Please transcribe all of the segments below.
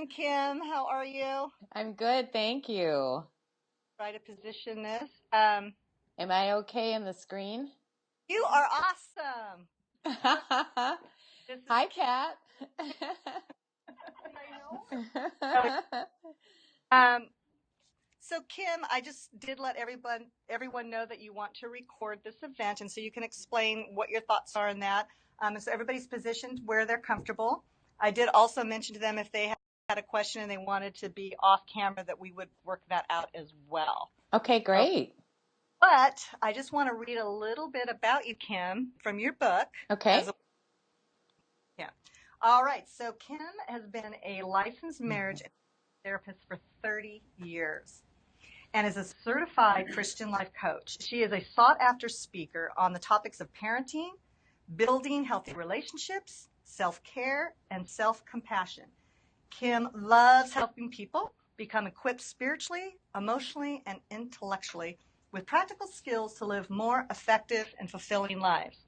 morning, Kim. How are you? I'm good, thank you. Try to position this. Am I okay in the screen? You are awesome. Hi, This is Pat. Kim. Um, so Kim, I just did let everyone know that you want to record this event, and so you can explain what your thoughts are on that. And so everybody's positioned where they're comfortable. I did also mention to them if they had a question and they wanted to be off camera that we would work that out as well. Okay, Okay. great. But I just want to read a little bit about you, Kim, from your book. Okay. Yeah. All right. So Kim has been a licensed marriage therapist for 30 years and is a certified Christian life coach. She is a sought-after speaker on the topics of parenting, building healthy relationships, self-care, and self-compassion. Kim loves helping people become equipped spiritually, emotionally, and intellectually with practical skills to live more effective and fulfilling lives.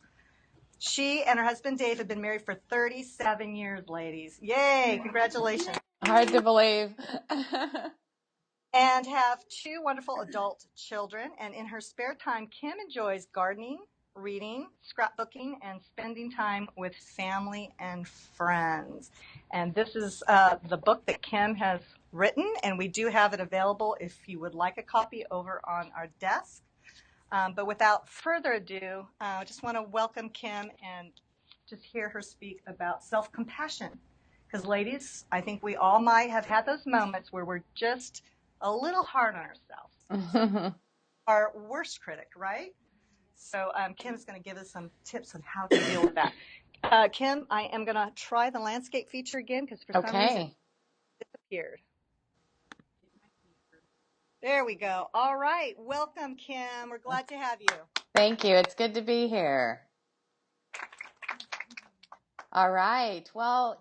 She and her husband Dave have been married for 37 years, ladies. Yay, congratulations. Hard to believe. And have two wonderful adult children. And in her spare time, Kim enjoys gardening, reading, scrapbooking, and spending time with family and friends. And this is the book that Kim has written, and we do have it available if you would like a copy over on our desk. But without further ado, I just want to welcome Kim and just hear her speak about self-compassion. Because ladies, I think we all might have had those moments where we're just a little hard on ourselves. Our worst critic, right? So Kim's going to give us some tips on how to deal with that. Kim, I am going to try the landscape feature again because for some reason it disappeared. There we go. All right. Welcome, Kim. We're glad to have you. Thank you. It's good to be here. All right. Well,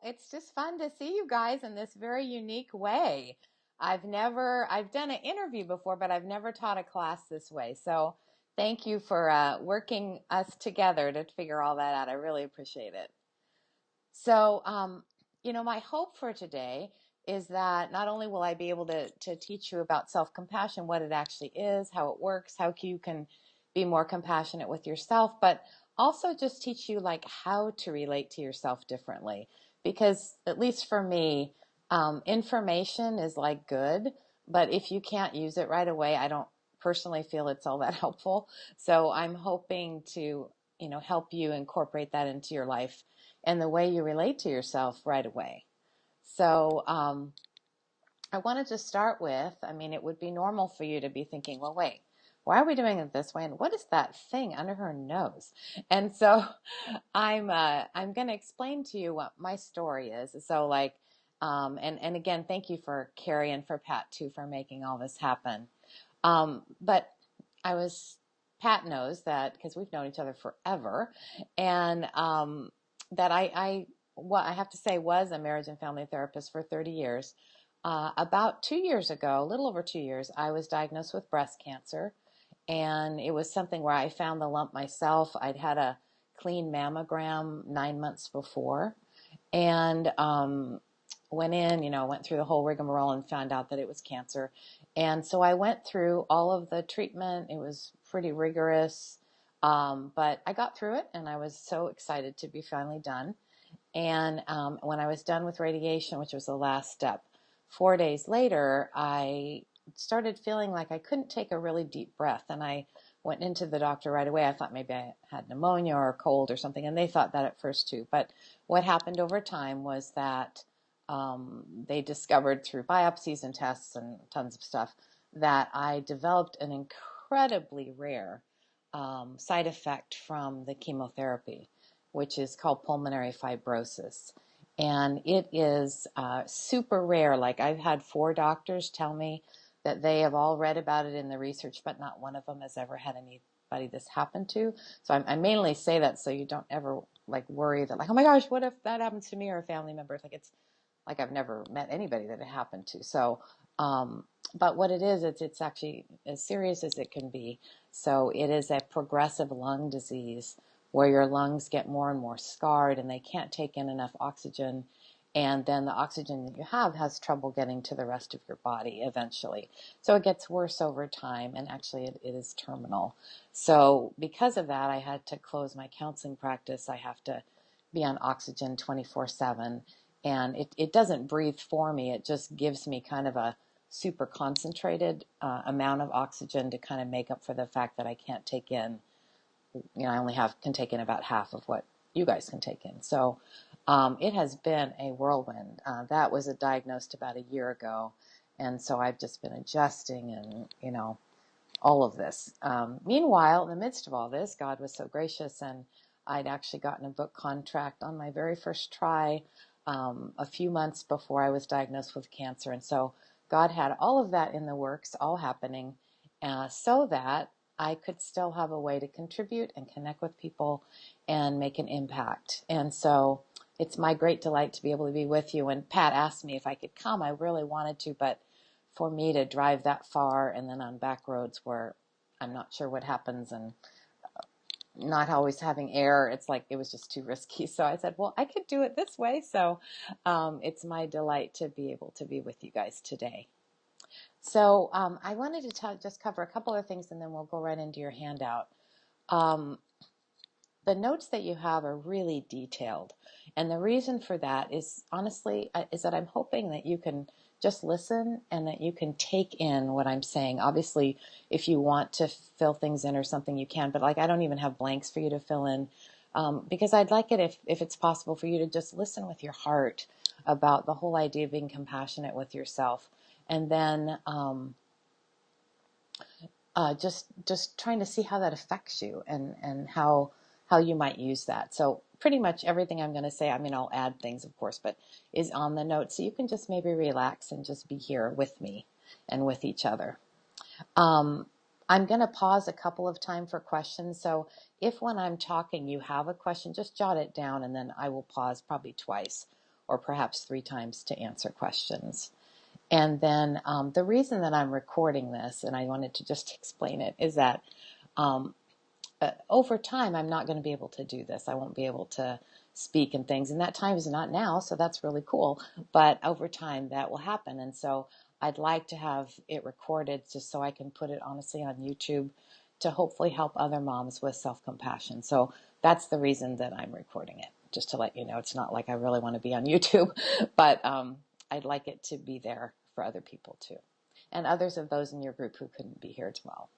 it's just fun to see you guys in this very unique way. I've done an interview before, but I've never taught a class this way. So thank you for working us together to figure all that out. I really appreciate it. So, my hope for today is that not only will I be able to teach you about self-compassion, what it actually is, how it works, how you can be more compassionate with yourself, but also just teach you like how to relate to yourself differently. Because at least for me, information is like good, but if you can't use it right away, I don't personally feel it's all that helpful. So I'm hoping to, help you incorporate that into your life and the way you relate to yourself right away. So I wanted to start with, it would be normal for you to be thinking, well, wait, why are we doing it this way? And what is that thing under her nose? And so I'm going to explain to you what my story is. So and again, thank you for Carrie and for Pat too for making all this happen. But Pat knows that because we've known each other forever, and that what I have to say was a marriage and family therapist for 30 years. About 2 years ago, a little over 2 years, I was diagnosed with breast cancer, and it was something where I found the lump myself. I'd had a clean mammogram 9 months before, and went through the whole rigmarole and found out that it was cancer. And so I went through all of the treatment. It was pretty rigorous, but I got through it, and I was so excited to be finally done. And when I was done with radiation, which was the last step, 4 days later, I started feeling like I couldn't take a really deep breath. And I went into the doctor right away. I thought maybe I had pneumonia or a cold or something, and they thought that at first too. But what happened over time was that they discovered through biopsies and tests and tons of stuff that I developed an incredibly rare side effect from the chemotherapy, which is called pulmonary fibrosis. And it is super rare. Like, I've had 4 doctors tell me that they have all read about it in the research, but not one of them has ever had anybody this happened to. So I mainly say that so you don't ever worry that oh my gosh, what if that happens to me or a family member? It's like I've never met anybody that it happened to. So, but what it is, it's actually as serious as it can be. So it is a progressive lung disease where your lungs get more and more scarred and they can't take in enough oxygen. and then the oxygen that you have has trouble getting to the rest of your body eventually. So it gets worse over time, and actually it is terminal. So because of that, I had to close my counseling practice. I have to be on oxygen 24/7, and it doesn't breathe for me. It just gives me kind of a super concentrated amount of oxygen to kind of make up for the fact that I can't take in, I only can take in about half of what you guys can take in. So it has been a whirlwind. That was diagnosed about a year ago, and so I've just been adjusting and, all of this. Meanwhile, in the midst of all this, God was so gracious, and I'd actually gotten a book contract on my very first try a few months before I was diagnosed with cancer. And so God had all of that in the works, all happening, so that I could still have a way to contribute and connect with people and make an impact. And so it's my great delight to be able to be with you. And Pat asked me if I could come. I really wanted to, but for me to drive that far and then on back roads where I'm not sure what happens and not always having air, it's like it was just too risky. So I said, well, I could do it this way. So it's my delight to be able to be with you guys today. So I wanted to just cover a couple of things, and then we'll go right into your handout. The notes that you have are really detailed. And the reason for that is, honestly, is that I'm hoping that you can just listen and that you can take in what I'm saying. Obviously, if you want to fill things in or something, you can. But I don't even have blanks for you to fill in, because I'd like it if it's possible for you to just listen with your heart about the whole idea of being compassionate with yourself. And then just trying to see how that affects you and how you might use that. So pretty much everything I'm going to say, I'll add things, of course, but is on the notes. So you can just maybe relax and just be here with me and with each other. I'm going to pause a couple of times for questions. So if when I'm talking you have a question, just jot it down, and then I will pause probably twice or perhaps 3 times to answer questions. And then the reason that I'm recording this, and I wanted to just explain it, is that over time, I'm not going to be able to do this. I won't be able to speak and things. And that time is not now, so that's really cool. But over time, that will happen. And so I'd like to have it recorded just so I can put it, honestly, on YouTube to hopefully help other moms with self-compassion. So that's the reason that I'm recording it, just to let you know. It's not like I really want to be on YouTube, but I'd like it to be there for other people too, and others of those in your group who couldn't be here as well.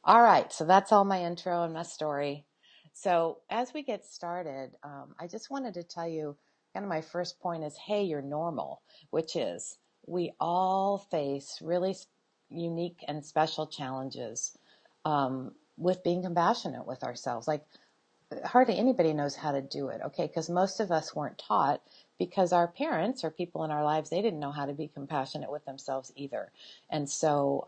All right, so that's all my intro and my story. So as we get started, I just wanted to tell you, kind of my first point is, hey, you're normal, which is we all face really unique and special challenges with being compassionate with ourselves. Like hardly anybody knows how to do it, okay? Because most of us weren't taught, because our parents or people in our lives, they didn't know how to be compassionate with themselves either. And so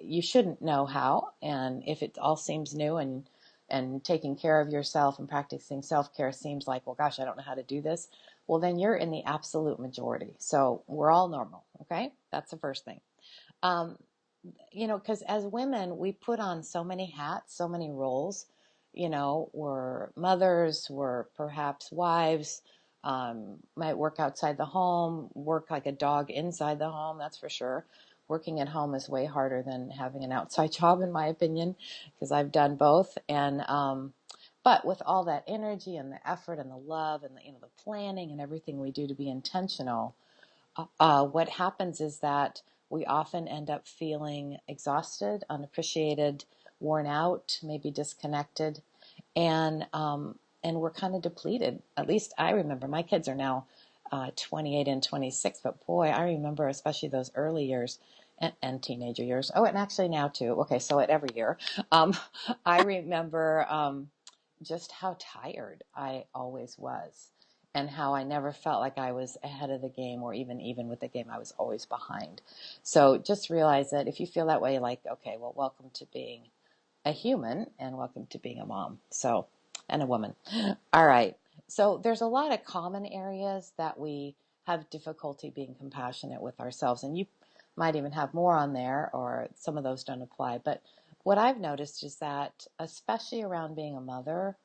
you shouldn't know how. And if it all seems new and taking care of yourself and practicing self-care seems like, well, gosh, I don't know how to do this, well, then you're in the absolute majority. So we're all normal, okay? That's the first thing. Because as women, we put on so many hats, so many roles. We're mothers, we're perhaps wives, might work outside the home, work like a dog inside the home, that's for sure. Working at home is way harder than having an outside job, in my opinion, because I've done both. And but with all that energy and the effort and the love and the planning and everything we do to be intentional, what happens is that we often end up feeling exhausted, unappreciated, worn out, maybe disconnected, and we're kind of depleted. At least I remember. My kids are now 28 and 26, but boy, I remember especially those early years and teenager years. Oh, and actually now too. Okay, so at every year, I remember just how tired I always was, and how I never felt like I was ahead of the game, or even with the game, I was always behind. So just realize that if you feel that way, like, okay, well, welcome to being a human and welcome to being a mom. So, and a woman. All right. So there's a lot of common areas that we have difficulty being compassionate with ourselves. And you might even have more on there, or some of those don't apply. But what I've noticed is that, especially around being a mother,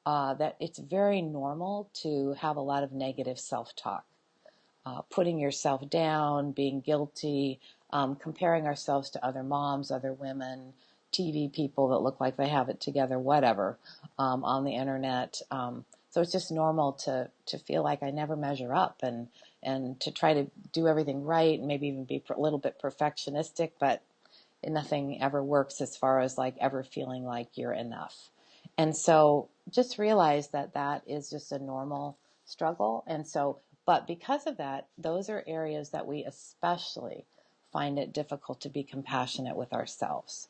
that it's very normal to have a lot of negative self-talk, putting yourself down, being guilty, comparing ourselves to other moms, other women, TV people that look like they have it together, whatever, on the internet. So it's just normal to feel like I never measure up, and to try to do everything right, and maybe even be a little bit perfectionistic, but nothing ever works as far as like ever feeling like you're enough. And so just realize that that is just a normal struggle. And so, but because of that, those are areas that we especially find it difficult to be compassionate with ourselves.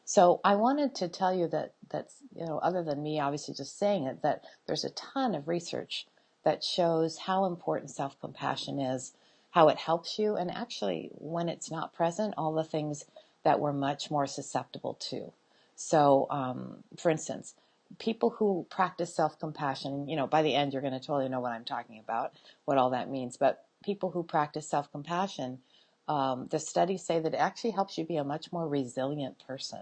So I wanted to tell you that's, other than me obviously just saying it, that there's a ton of research that shows how important self-compassion is, how it helps you, and actually when it's not present, all the things that we're much more susceptible to. So, for instance, people who practice self-compassion, by the end you're going to totally know what I'm talking about, what all that means, but people who practice self-compassion, the studies say that it actually helps you be a much more resilient person.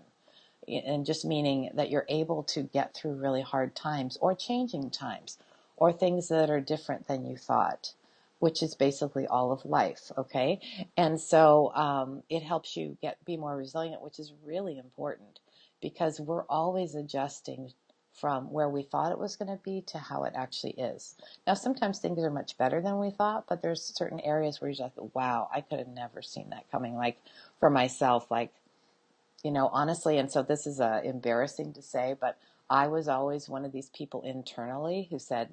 And just meaning that you're able to get through really hard times or changing times or things that are different than you thought, which is basically all of life, okay? And so it helps you be more resilient, which is really important because we're always adjusting from where we thought it was going to be to how it actually is. Now, sometimes things are much better than we thought, but there's certain areas where you're just like, wow, I could have never seen that coming. Like for myself, like, honestly, and so this is embarrassing to say, but I was always one of these people internally who said,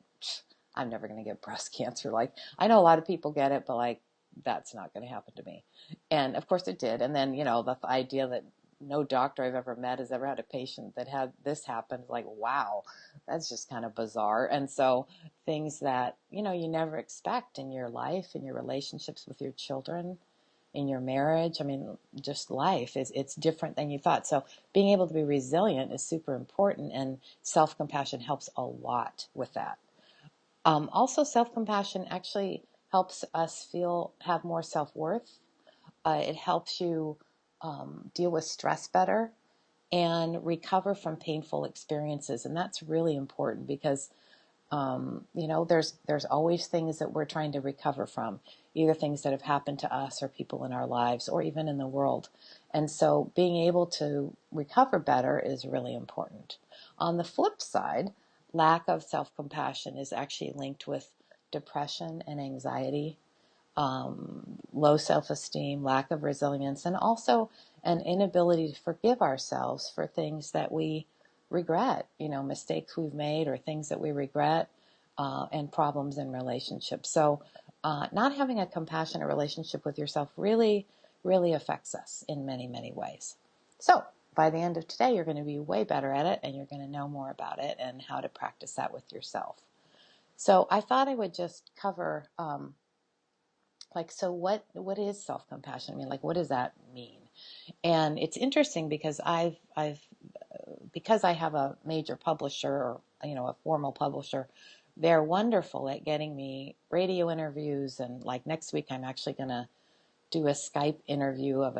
I'm never going to get breast cancer. Like, I know a lot of people get it, but like, that's not going to happen to me. And of course it did. And then, the idea that no doctor I've ever met has ever had a patient that had this happen, like, wow, that's just kind of bizarre. And so things that, you never expect in your life, in your relationships with your children, in your marriage, I mean, just life it's different than you thought. So being able to be resilient is super important, and self-compassion helps a lot with that. Also, self-compassion actually helps us have more self-worth. It helps you deal with stress better and recover from painful experiences, and that's really important because there's always things that we're trying to recover from, either things that have happened to us or people in our lives or even in the world. And so being able to recover better is really important. On the flip side, lack of self-compassion is actually linked with depression and anxiety, low self-esteem, lack of resilience, and also an inability to forgive ourselves for things that we regret, mistakes we've made or things that we regret, and problems in relationships. So not having a compassionate relationship with yourself really, really affects us in many, many ways. So by the end of today, you're going to be way better at it, and you're going to know more about it and how to practice that with yourself. So I thought I would just cover so what is self-compassion? I mean, like, what does that mean? And it's interesting because because I have a major publisher, or a formal publisher, they're wonderful at getting me radio interviews, and like next week I'm actually going to do a Skype interview of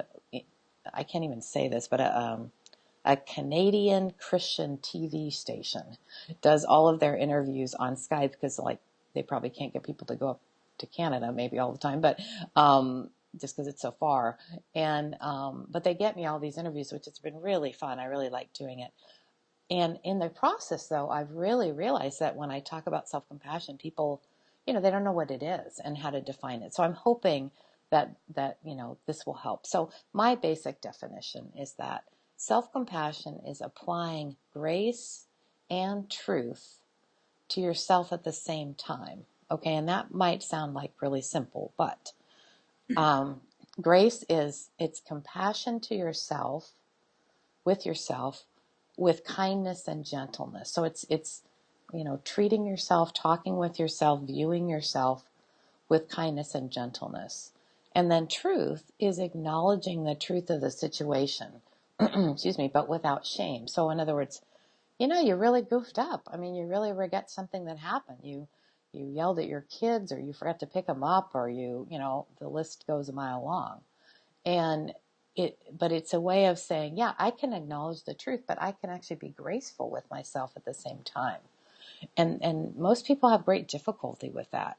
I can't even say this, but a Canadian Christian TV station does all of their interviews on Skype because like they probably can't get people to go up to Canada maybe all the time, but just because it's so far. And but they get me all these interviews, which has been really fun. I really like doing it. And in the process, though, I've really realized that when I talk about self-compassion, people, they don't know what it is and how to define it. So I'm hoping that this will help. So my basic definition is that self-compassion is applying grace and truth to yourself at the same time. Okay, and that might sound like really simple, but grace it's compassion to yourself, with kindness and gentleness. So it's treating yourself, talking with yourself, viewing yourself with kindness and gentleness. And then truth is acknowledging the truth of the situation, excuse me, but without shame. So in other words, you really goofed up. I mean, you really regret something that happened. You yelled at your kids, or you forgot to pick them up, or the list goes a mile long. But it's a way of saying, yeah, I can acknowledge the truth, but I can actually be graceful with myself at the same time. And most people have great difficulty with that.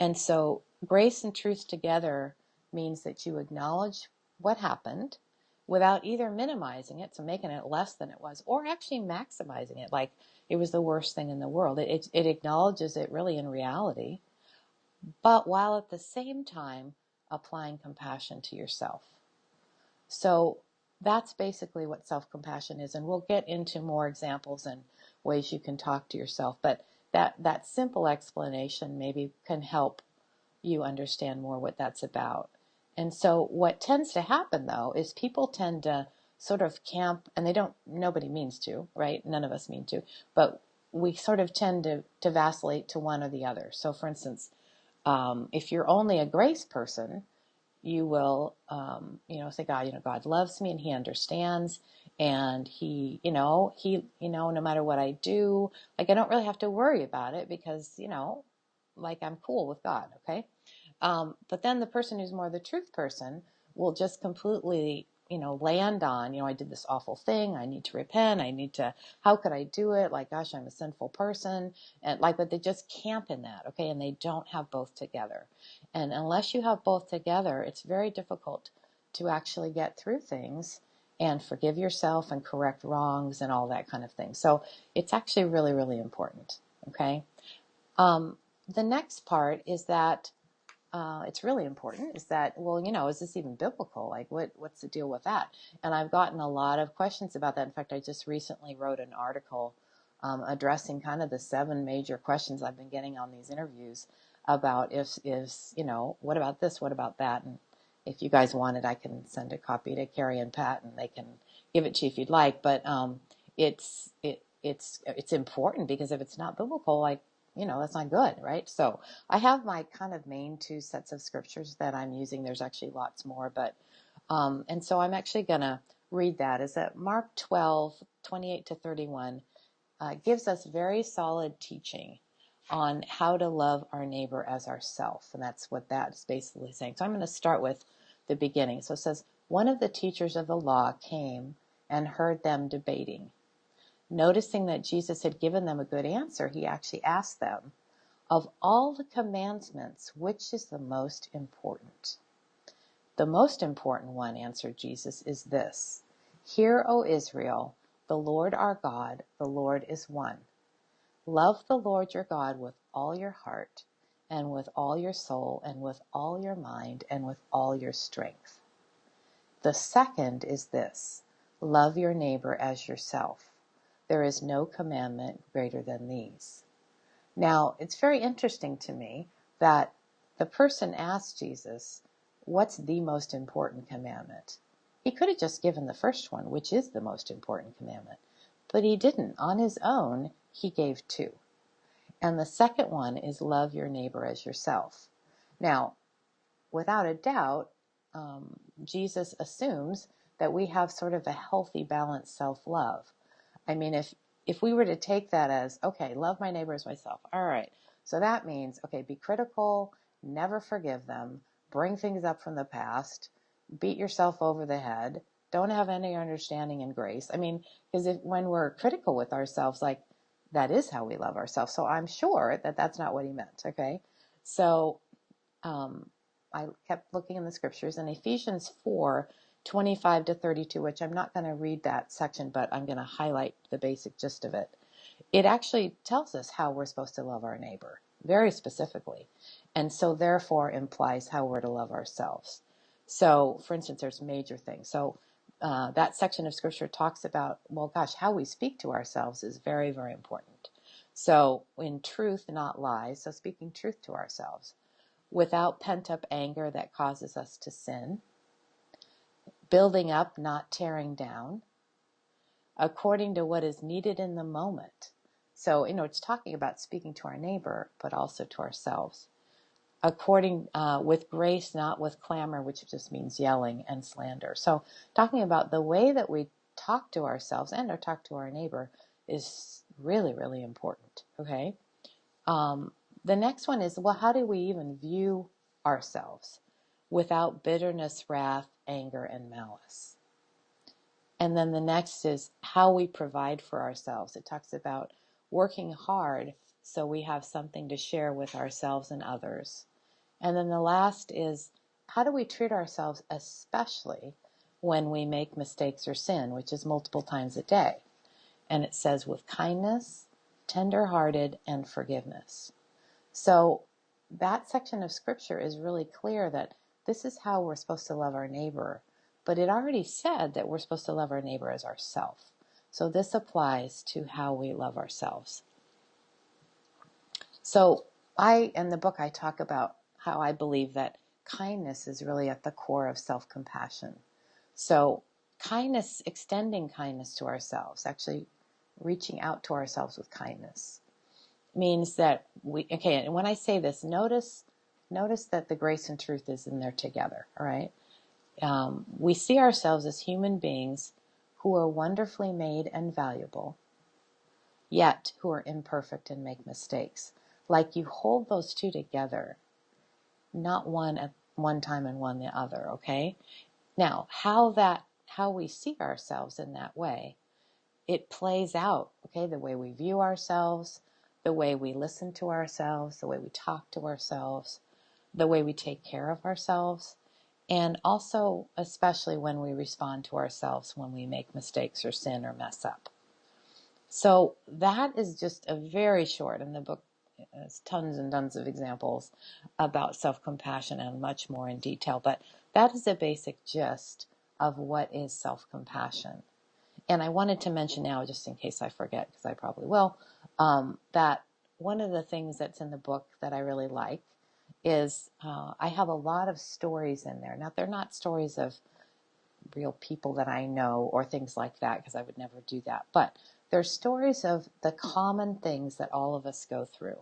And so grace and truth together means that you acknowledge what happened without either minimizing it, so making it less than it was, or actually maximizing it like it was the worst thing in the world. It acknowledges it really in reality, but while at the same time applying compassion to yourself. So that's basically what self-compassion is. And we'll get into more examples and ways you can talk to yourself. But that simple explanation maybe can help you understand more what that's about. And so what tends to happen, though, is people tend to sort of camp, and nobody means to, right? None of us mean to, but we sort of tend to vacillate to one or the other. So for instance, if you're only a grace person, you will, say, God loves me and he understands, and no matter what I do, like I don't really have to worry about it because, like I'm cool with God. Okay. But then the person who's more the truth person will just completely, land on, I did this awful thing. I need to repent. How could I do it? Like, gosh, I'm a sinful person. And but they just camp in that. Okay. And they don't have both together. And unless you have both together, it's very difficult to actually get through things and forgive yourself and correct wrongs and all that kind of thing. So it's actually really, really important. Okay. The next part is that it's really important is that, is this even biblical? Like, what's the deal with that? And I've gotten a lot of questions about that. In fact, I just recently wrote an article addressing kind of the 7 major questions I've been getting on these interviews about what about this, what about that? And if you guys want it, I can send a copy to Carrie and Pat, and they can give it to you if you'd like. But it's important because if it's not biblical, that's not good, right? So I have my kind of main 2 sets of scriptures that I'm using. There's actually lots more, but and so I'm actually going to read that. Is that Mark 12:28-31 gives us very solid teaching on how to love our neighbor as ourself, and that's what that is basically saying. So I'm going to start with the beginning. So it says, one of the teachers of the law came and heard them debating. Noticing that Jesus had given them a good answer, he actually asked them, of all the commandments, which is the most important? The most important one, answered Jesus, is this. Hear, O Israel, the Lord our God, the Lord is one. Love the Lord your God with all your heart, and with all your soul, and with all your mind, and with all your strength. The second is this. Love your neighbor as yourself. There is no commandment greater than these. Now, it's very interesting to me that the person asked Jesus, what's the most important commandment? He could have just given the first one, which is the most important commandment, but he didn't. On his own, he gave 2. And the second one is love your neighbor as yourself. Now, without a doubt, Jesus assumes that we have sort of a healthy, balanced self-love. I mean, if we were to take that as, okay, love my neighbor as myself. All right. So that means, okay, be critical, never forgive them, bring things up from the past, beat yourself over the head, don't have any understanding and grace. I mean, because when we're critical with ourselves, like that is how we love ourselves. So I'm sure that that's not what he meant. Okay. So, I kept looking in the scriptures, and Ephesians 4:25-32, which I'm not going to read that section, but I'm going to highlight the basic gist of it. It actually tells us how we're supposed to love our neighbor, very specifically, and so therefore implies how we're to love ourselves. So, for instance, there's major things. So that section of scripture talks about, well, gosh, how we speak to ourselves is very, very important. So in truth, not lies, so speaking truth to ourselves, without pent-up anger that causes us to sin, building up, not tearing down, according to what is needed in the moment. So, it's talking about speaking to our neighbor, but also to ourselves. According, with grace, not with clamor, which just means yelling and slander. So, talking about the way that we talk to ourselves and or talk to our neighbor is really, really important. Okay. The next one is, well, how do we even view ourselves without bitterness, wrath, anger, and malice? And then the next is how we provide for ourselves. It talks about working hard so we have something to share with ourselves and others. And then the last is, how do we treat ourselves, especially when we make mistakes or sin, which is multiple times a day? And it says with kindness, tender-hearted, and forgiveness. So that section of scripture is really clear that this is how we're supposed to love our neighbor. But it already said that we're supposed to love our neighbor as ourselves. So this applies to how we love ourselves. So in the book, I talk about how I believe that kindness is really at the core of self-compassion. So kindness, extending kindness to ourselves, actually reaching out to ourselves with kindness, means that and when I say this, notice that the grace and truth is in there together, all right? We see ourselves as human beings who are wonderfully made and valuable, yet who are imperfect and make mistakes. Like you hold those two together, not one at one time and one the other, okay? Now, how we see ourselves in that way, it plays out, okay? The way we view ourselves, the way we listen to ourselves, the way we talk to ourselves, the way we take care of ourselves, and also especially when we respond to ourselves when we make mistakes or sin or mess up. So that is just a very short, in the book has tons and tons of examples about self-compassion and much more in detail, but that is a basic gist of what is self-compassion. And I wanted to mention now, just in case I forget, because I probably will, that one of the things that's in the book that I really like is I have a lot of stories in there. Now, they're not stories of real people that I know or things like that, because I would never do that. But they're stories of the common things that all of us go through,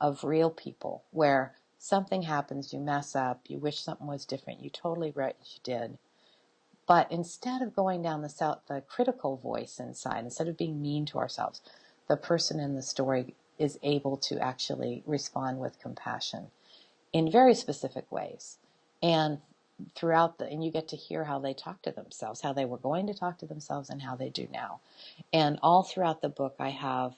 of real people, where something happens, you mess up, you wish something was different, you totally regret you did. But instead of going down the critical voice inside, instead of being mean to ourselves, the person in the story is able to actually respond with compassion in very specific ways. And and you get to hear how they talk to themselves, how they were going to talk to themselves and how they do now. And all throughout the book, I have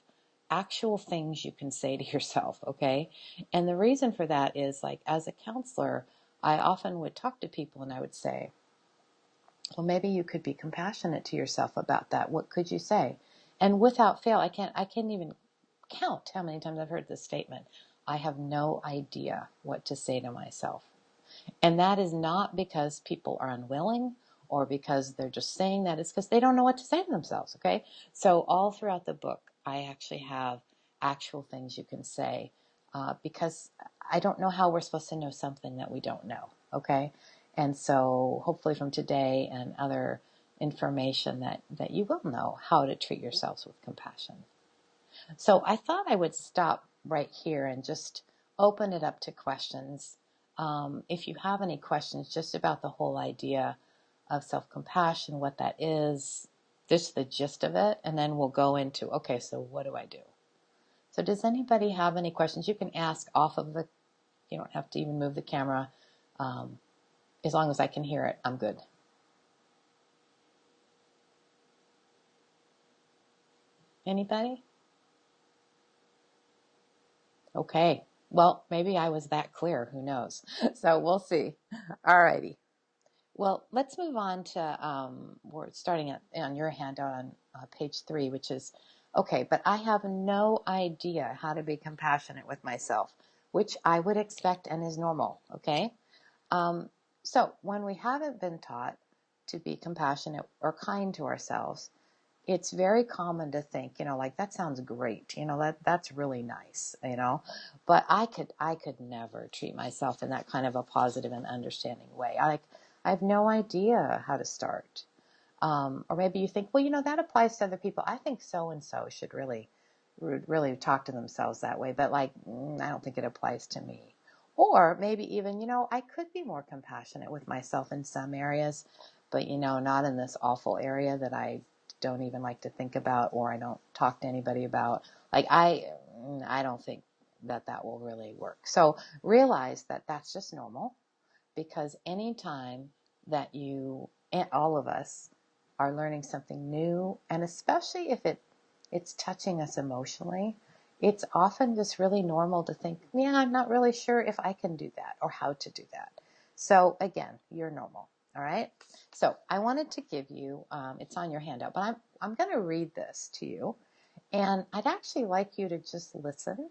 actual things you can say to yourself, okay? And the reason for that is, like, as a counselor, I often would talk to people and I would say, well, maybe you could be compassionate to yourself about that. What could you say? And without fail, I can't even count how many times I've heard this statement. I have no idea what to say to myself. And that is not because people are unwilling or because they're just saying that. It's because they don't know what to say to themselves, okay? So all throughout the book, I actually have actual things you can say because I don't know how we're supposed to know something that we don't know, okay? And so hopefully from today and other information that you will know how to treat yourselves with compassion. So I thought I would stop right here and just open it up to questions. If you have any questions just about the whole idea of self-compassion, what that is, just the gist of it, and then we'll go into, okay, so what do I do? So does anybody have any questions? You can ask off of you don't have to even move the camera. As long as I can hear it, I'm good. Anybody? Okay. Well, maybe I was that clear. Who knows? So we'll see. All righty. Well, let's move on to, we're starting on your handout on page 3, which is, okay, but I have no idea how to be compassionate with myself, which I would expect and is normal, okay? So when we haven't been taught to be compassionate or kind to ourselves, it's very common to think, like, that sounds great, that's really nice, but I could never treat myself in that kind of a positive and understanding way. I have no idea how to start. Or maybe you think, well, that applies to other people. I think so-and-so should really talk to themselves that way, but I don't think it applies to me. Or maybe even, I could be more compassionate with myself in some areas, but, not in this awful area that I don't even like to think about, or I don't talk to anybody about. I don't think that will really work. So realize that that's just normal, because anytime that all of us are learning something new, and especially if it's touching us emotionally, it's often just really normal to think, yeah, I'm not really sure if I can do that or how to do that. So again, you're normal. All right. So I wanted to give you, it's on your handout, but I'm going to read this to you. And I'd actually like you to just listen.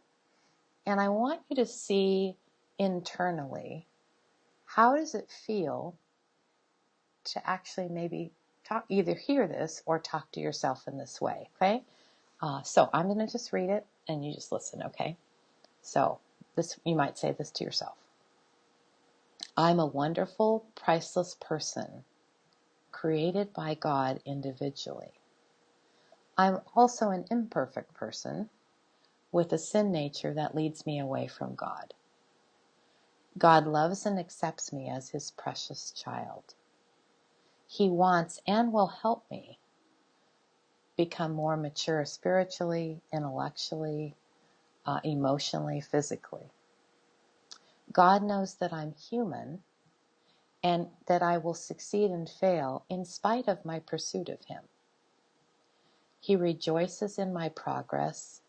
And I want you to see internally, how does it feel to actually maybe talk, either hear this or talk to yourself in this way. Okay. So I'm going to just read it and you just listen. Okay. So this, you might say this to yourself. I'm a wonderful, priceless person created by God individually. I'm also an imperfect person with a sin nature that leads me away from God. God loves and accepts me as his precious child. He wants and will help me become more mature spiritually, intellectually, emotionally, physically. God knows that I'm human and that I will succeed and fail in spite of my pursuit of him. He rejoices in my progress,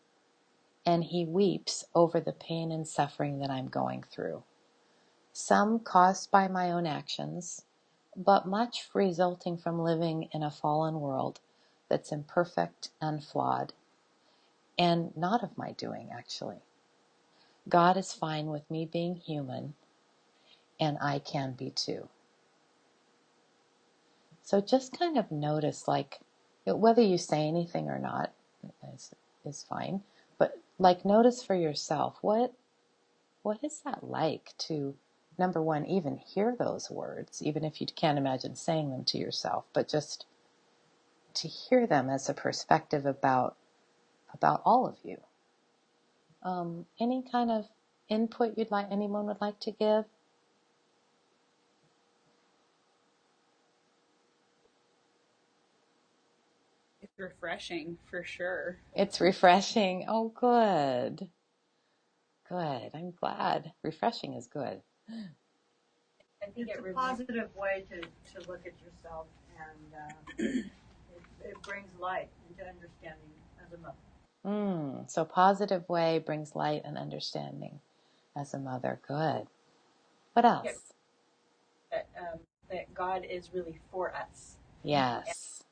and he weeps over the pain and suffering that I'm going through, some caused by my own actions, but much resulting from living in a fallen world that's imperfect and flawed, and not of my doing, actually. God is fine with me being human, and I can be too. So just kind of notice, like, whether you say anything or not is fine, but like notice for yourself, what is that like to, number one, even hear those words, even if you can't imagine saying them to yourself, but just to hear them as a perspective about all of you. Any kind of input anyone would like to give? It's refreshing for sure. It's refreshing. Oh, good. Good. I'm glad. Refreshing is good. I think it's a positive way to look at yourself, and it brings light into understanding as a mother. So positive way brings light and understanding as a mother. Good. What else? That God is really for us. Yes.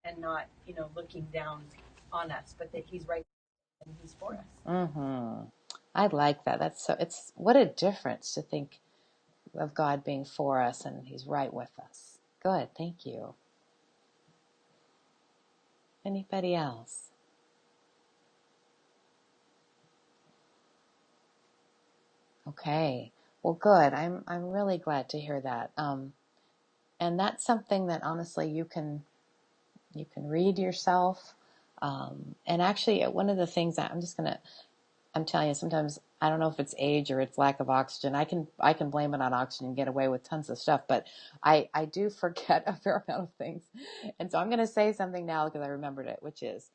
And not, looking down on us, but that he's right and he's for us. Mm-hmm. I like that. It's what a difference to think of God being for us and he's right with us. Good. Thank you. Anybody else? Okay. Well, good. I'm really glad to hear that. And that's something that honestly you can read yourself. And actually, one of the things that I'm telling you, sometimes I don't know if it's age or it's lack of oxygen. I can blame it on oxygen and get away with tons of stuff, but I do forget a fair amount of things. And so I'm going to say something now because I remembered it, which is,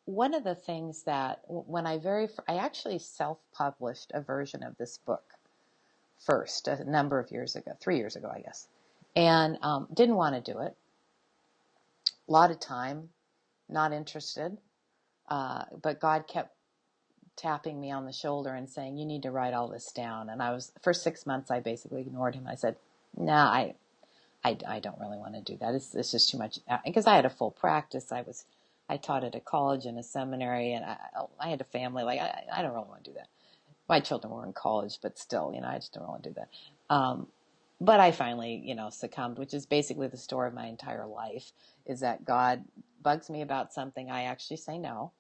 one of the things that when I actually self-published a version of this book first a number of years ago, 3 years ago, I guess, and didn't want to do it. A lot of time, not interested, but God kept tapping me on the shoulder and saying, you need to write all this down. And for 6 months, I basically ignored him. I said, nah, I don't really want to do that. It's just too much. Because I had a full practice. I taught at a college and a seminary, and I had a family. Like, I don't really want to do that. My children were in college, but still, I just don't want to do that. But I finally, succumbed, which is basically the story of my entire life, is that God bugs me about something. I actually say no.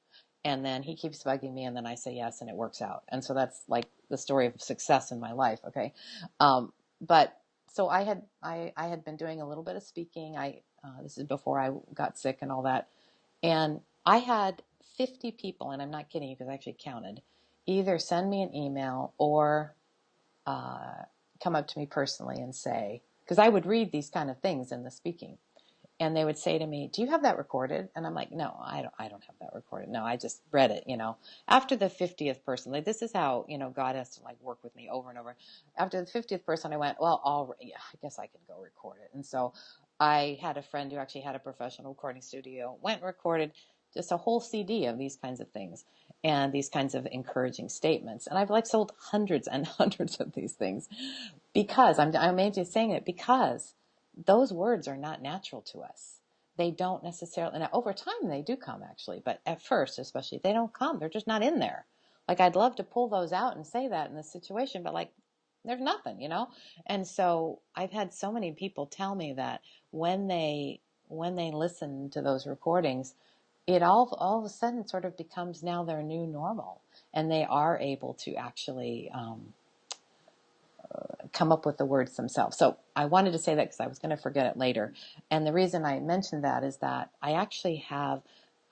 And then he keeps bugging me, and then I say yes, and it works out. And so that's like the story of success in my life. Okay. But so I had been doing a little bit of speaking. This is before I got sick and all that. And I had 50 people, and I'm not kidding you because I actually counted, either send me an email or come up to me personally and say, because I would read these kind of things in the speaking, and they would say to me, do you have that recorded? And I'm like, no, I don't have that recorded. No, I just read it, After the 50th person, like this is how, God has to like work with me over and over. After the 50th person, I went, well, yeah, I guess I can go record it. And so I had a friend who actually had a professional recording studio, went and recorded just a whole CD of these kinds of things and these kinds of encouraging statements. And I've like sold hundreds and hundreds of these things because I'm just saying it because those words are not natural to us. They don't necessarily, and over time they do come actually, but at first especially, they don't come. They're just not in there. Like I'd love to pull those out and say that in this situation, but like there's nothing, you know? And so I've had so many people tell me that when they listen to those recordings, it all of a sudden sort of becomes now their new normal, and they are able to actually come up with the words themselves. So I wanted to say that because I was going to forget it later. And the reason I mentioned that is that I actually have,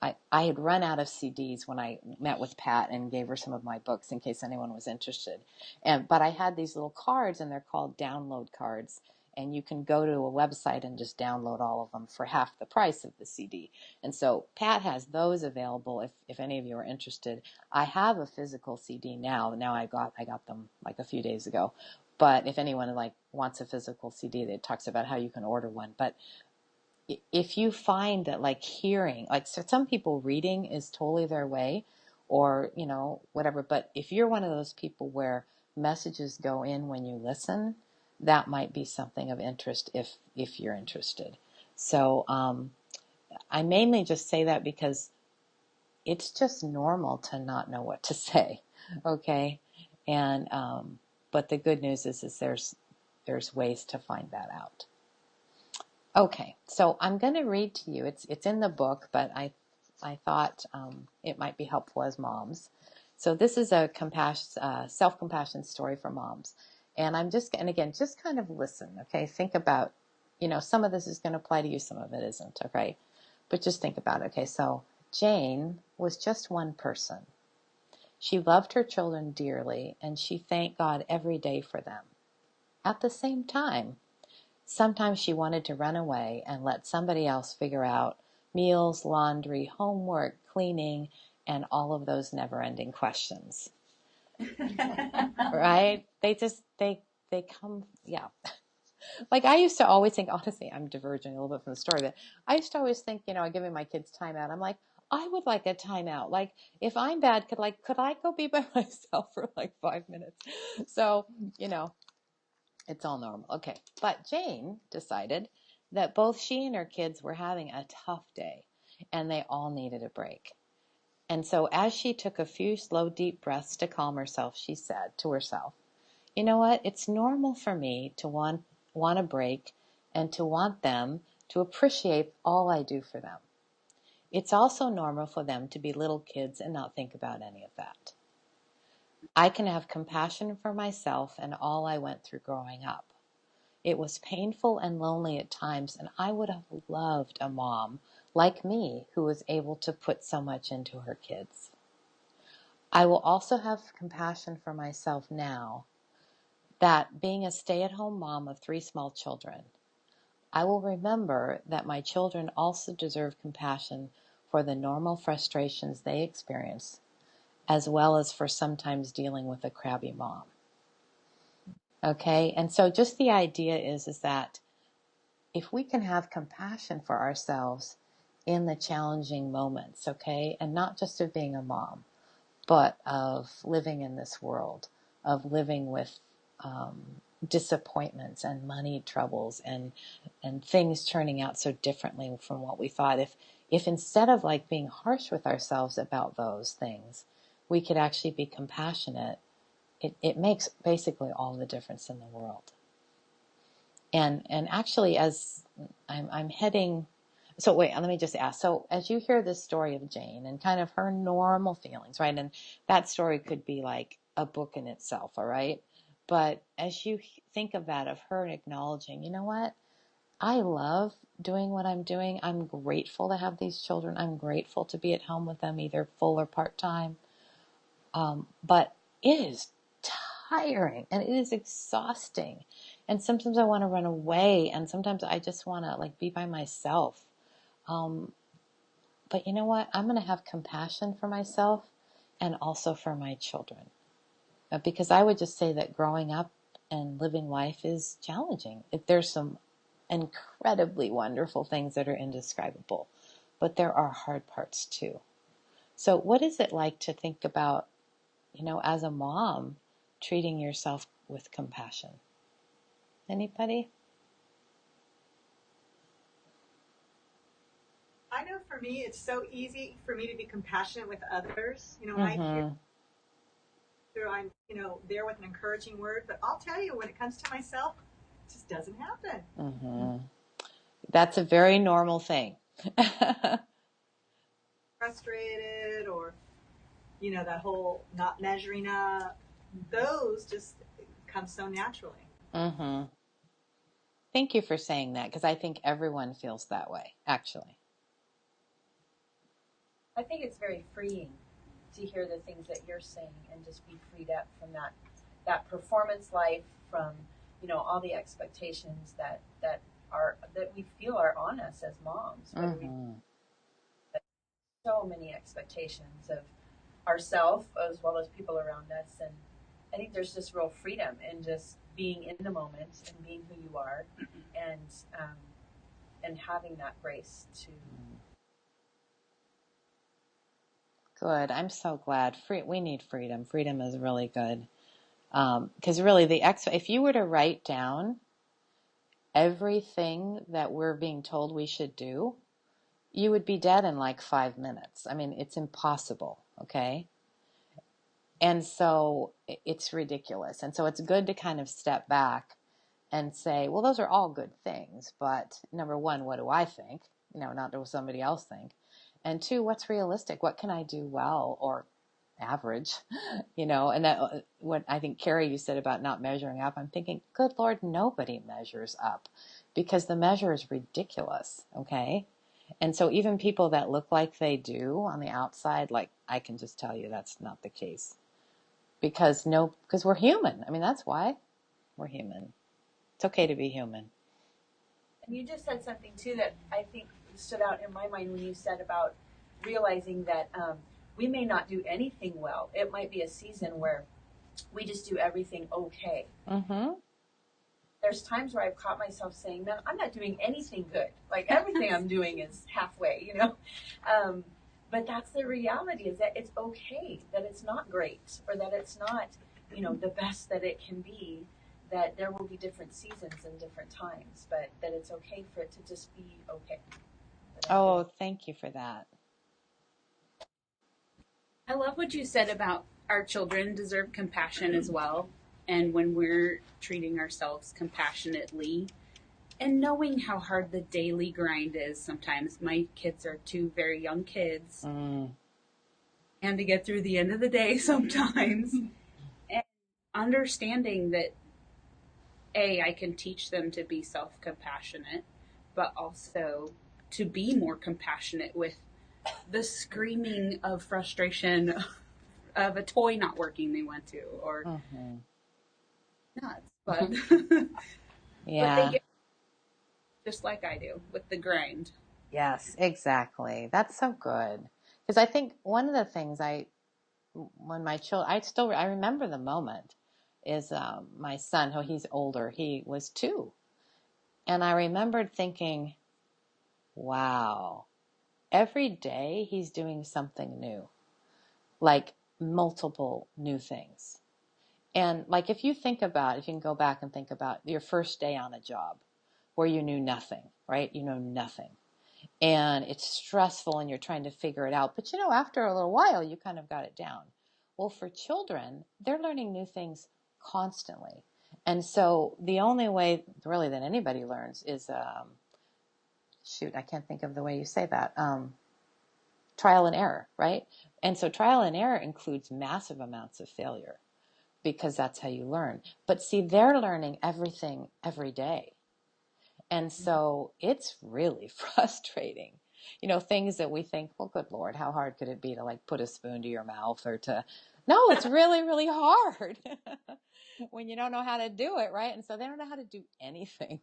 I had run out of CDs when I met with Pat and gave her some of my books in case anyone was interested. But I had these little cards, and they're called download cards. And you can go to a website and just download all of them for half the price of the CD. And so Pat has those available if any of you are interested. I have a physical CD now. Now I got them like a few days ago. But if anyone like wants a physical CD, that talks about how you can order one. But if you find that like hearing, like so some people reading is totally their way, or you know whatever. But if you're one of those people where messages go in when you listen, that might be something of interest if you're interested. So I mainly just say that because it's just normal to not know what to say, okay? And but the good news is there's ways to find that out. Okay, so I'm going to read to you. It's in the book, but I thought it might be helpful as moms. So this is a self-compassion story for moms, and again, just kind of listen, okay? Think about, some of this is going to apply to you, some of it isn't, okay? But just think about it, okay? So Jane was just one person. She loved her children dearly, and she thanked God every day for them. At the same time, sometimes she wanted to run away and let somebody else figure out meals, laundry, homework, cleaning, and all of those never-ending questions. Right? They come, yeah. Like I used to always think, honestly, I'm diverging a little bit from the story, but I used to always think, giving my kids time out. I'm like, I would like a timeout. Like if I'm bad, could I go be by myself for like 5 minutes? So, it's all normal. Okay. But Jane decided that both she and her kids were having a tough day and they all needed a break. And so as she took a few slow, deep breaths to calm herself, she said to herself, you know what? It's normal for me to want a break and to want them to appreciate all I do for them. It's also normal for them to be little kids and not think about any of that. I can have compassion for myself and all I went through growing up. It was painful and lonely at times, and I would have loved a mom like me who was able to put so much into her kids. I will also have compassion for myself now that being a stay-at-home mom of 3 small children, I will remember that my children also deserve compassion for the normal frustrations they experience, as well as for sometimes dealing with a crabby mom. Okay, and so just the idea is that if we can have compassion for ourselves in the challenging moments, okay, and not just of being a mom, but of living in this world, of living with disappointments and money troubles and things turning out so differently from what we thought. If instead of like being harsh with ourselves about those things, we could actually be compassionate, it makes basically all the difference in the world. And actually, as I'm heading, so wait, let me just ask. So as you hear this story of Jane and kind of her normal feelings, right? And that story could be like a book in itself, all right? But as you think of that, of her acknowledging, you know what? I love doing what I'm doing. I'm grateful to have these children. I'm grateful to be at home with them, either full or part-time. But it is tiring and it is exhausting. And sometimes I want to run away, and sometimes I just want to like be by myself. But you know what? I'm going to have compassion for myself and also for my children. Because I would just say that growing up and living life is challenging. There's some incredibly wonderful things that are indescribable. But there are hard parts too. So what is it like to think about, as a mom, treating yourself with compassion? Anybody? I know for me, it's so easy for me to be compassionate with others. When I hear, I'm, there with an encouraging word. But I'll tell you, when it comes to myself, it just doesn't happen. That's a very normal thing. Frustrated or, that whole not measuring up, those just come so naturally. Thank you for saying that, because I think everyone feels that way, actually. I think it's very freeing to hear the things that you're saying and just be freed up from that performance life, from all the expectations that we feel are on us as moms. So many expectations of ourselves as well as people around us, and I think there's just real freedom in just being in the moment and being who you are, and having that grace to. Good. I'm so glad. We need freedom. Freedom is really good. Because really, if you were to write down everything that we're being told we should do, you would be dead in like 5 minutes. I mean, it's impossible, okay? And so it's ridiculous. And so it's good to kind of step back and say, well, those are all good things. But number one, what do I think? Not what somebody else think. And two, what's realistic? What can I do well or average? And that, what I think, Carrie, you said about not measuring up, I'm thinking, good Lord, nobody measures up, because the measure is ridiculous, okay? And so even people that look like they do on the outside, like, I can just tell you that's not the case. Because we're human. I mean, that's why we're human. It's okay to be human. And you just said something too that I think stood out in my mind when you said about realizing that we may not do anything well. It might be a season where we just do everything okay. There's times where I've caught myself saying, "Man, I'm not doing anything good. Like everything I'm doing is halfway," But that's the reality, is that it's okay, that it's not great, or that it's not, the best that it can be, that there will be different seasons and different times, but that it's okay for it to just be okay. Oh, thank you for that. I love what you said about our children deserve compassion as well. And when we're treating ourselves compassionately, and knowing how hard the daily grind is sometimes. My kids are two very young kids. And to get through the end of the day sometimes. And understanding that, I can teach them to be self-compassionate, but also to be more compassionate with the screaming of frustration of a toy not working they went to, or nuts. But, yeah. But they get just like I do with the grind. Yes, exactly. That's so good. Because I think one of the things when my children, I remember the moment, is my son, he's older, he was 2. And I remembered thinking, wow, every day he's doing something new, like multiple new things. And like, if you can go back and think about your first day on a job where you knew nothing, right? You know nothing. And it's stressful and you're trying to figure it out. But after a little while, you kind of got it down. Well, for children, they're learning new things constantly. And so the only way really that anybody learns is, I can't think of the way you say that, trial and error, right? And so trial and error includes massive amounts of failure, because that's how you learn. But see, they're learning everything every day. And so it's really frustrating. Things that we think, well, good Lord, how hard could it be to like put a spoon to your mouth, or no, it's really, really hard when you don't know how to do it, right? And so they don't know how to do anything.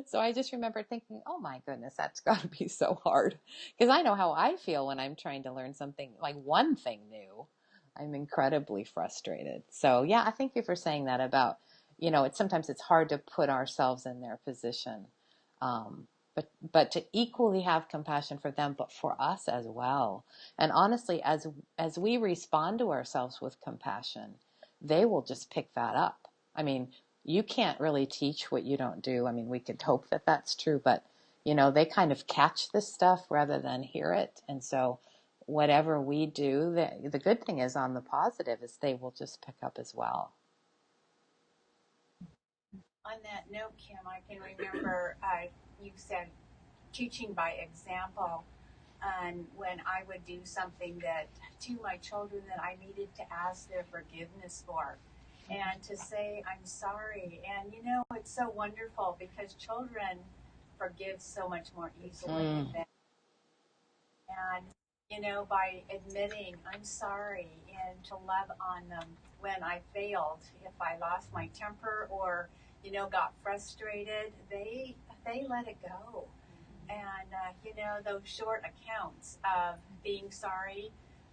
So I just remember thinking, oh my goodness, that's got to be so hard. Because I know how I feel when I'm trying to learn something, like one thing new. I'm incredibly frustrated. So yeah, I thank you for saying that about, sometimes it's hard to put ourselves in their position. But to equally have compassion for them, but for us as well. And honestly, as we respond to ourselves with compassion, they will just pick that up. I mean, you can't really teach what you don't do. I mean, we could hope that that's true, but they kind of catch this stuff rather than hear it. And so whatever we do, the good thing is on the positive is they will just pick up as well. On that note, Kim, I can remember you said teaching by example, and when I would do something that to my children that I needed to ask their forgiveness for, and to say I'm sorry. And it's so wonderful because children forgive so much more easily than, and by admitting I'm sorry and to love on them when I failed, if I lost my temper or got frustrated, they let it go. And those short accounts of being sorry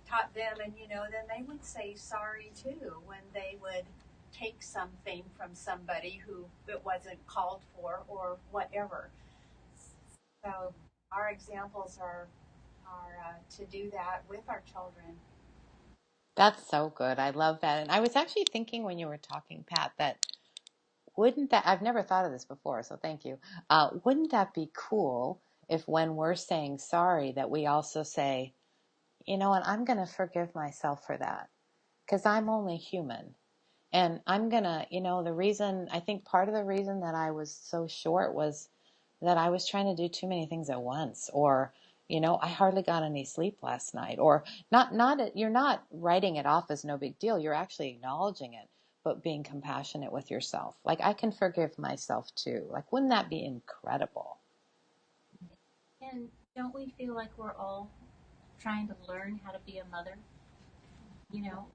taught them, and then they would say sorry too when they would take something from somebody who it wasn't called for or whatever. So our examples are to do that with our children. That's so good. I love that. And I was actually thinking when you were talking, Pat, that I've never thought of this before, so thank you. Wouldn't that be cool if when we're saying sorry that we also say, and I'm going to forgive myself for that because I'm only human. And I'm going to, I think part of the reason that I was so short was that I was trying to do too many things at once, or, I hardly got any sleep last night, or you're not writing it off as no big deal. You're actually acknowledging it, but being compassionate with yourself. Like, I can forgive myself too. Like, wouldn't that be incredible? And don't we feel like we're all trying to learn how to be a mother?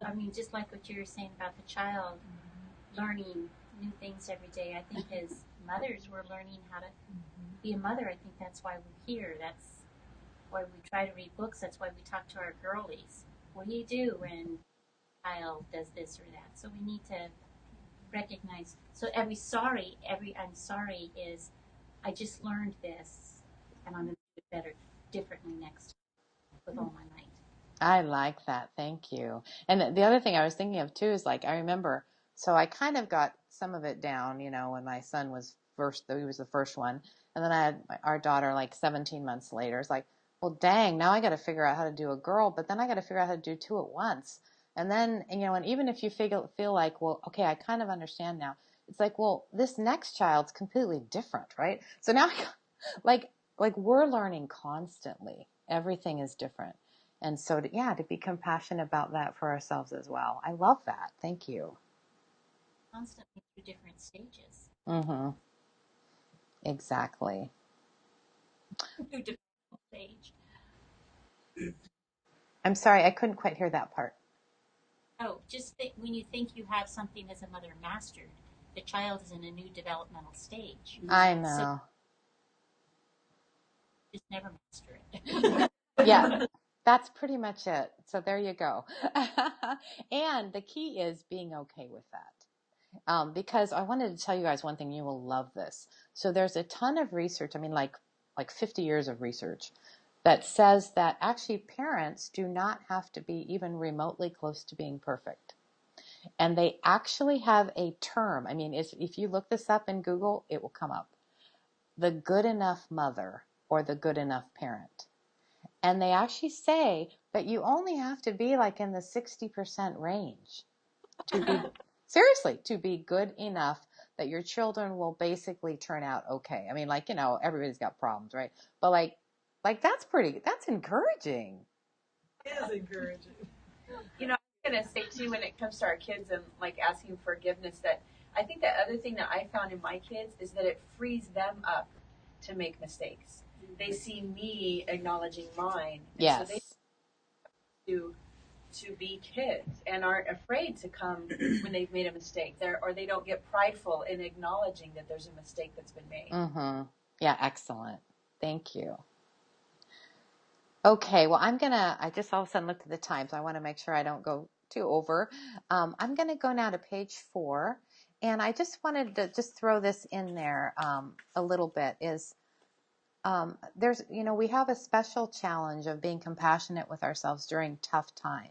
I mean, just like what you were saying about the child learning new things every day. I think as mothers, we're learning how to be a mother. I think that's why we're here. That's why we try to read books. That's why we talk to our girlies. What do you do when a child does this or that? So we need to recognize. So every I'm sorry is I just learned this, and I'm going to do it better, differently next time with all my might. I like that. Thank you. And the other thing I was thinking of too is, like, I remember, so I kind of got some of it down, when my son was he was the first one. And then I had our daughter like 17 months later. It's like, well, dang, now I got to figure out how to do a girl, but then I got to figure out how to do two at once. And then, and even if you feel like, well, okay, I kind of understand now. It's like, well, this next child's completely different, right? So now, like we're learning constantly. Everything is different. And so, to be compassionate about that for ourselves as well. I love that. Thank you. Constantly through different stages. Mm-hmm. Exactly. Through different stage. I'm sorry, I couldn't quite hear that part. Oh, just when you think you have something as a mother mastered, the child is in a new developmental stage. I know. So just never master it. Yeah, that's pretty much it. So there you go. And the key is being okay with that. Because I wanted to tell you guys one thing, you will love this. So there's a ton of research, I mean, like 50 years of research, that says that actually parents do not have to be even remotely close to being perfect. And they actually have a term. I mean, if you look this up in Google, it will come up. The good enough mother or the good enough parent. And they actually say that you only have to be like in the 60% range to be, seriously, to be good enough that your children will basically turn out okay. I mean, like, everybody's got problems, right? But like that's encouraging. It is encouraging. I'm going to say too, when it comes to our kids and like asking forgiveness, that I think the other thing that I found in my kids is that it frees them up to make mistakes. They see me acknowledging mine. Yes. So they to be kids and aren't afraid to come when they've made a mistake or they don't get prideful in acknowledging that there's a mistake that's been made. Mm-hmm. Yeah, excellent. Thank you. Okay, well, I just all of a sudden looked at the time, so I want to make sure I don't go too over. I'm going to go now to page 4, and I just wanted to just throw this in there a little bit, is we have a special challenge of being compassionate with ourselves during tough time.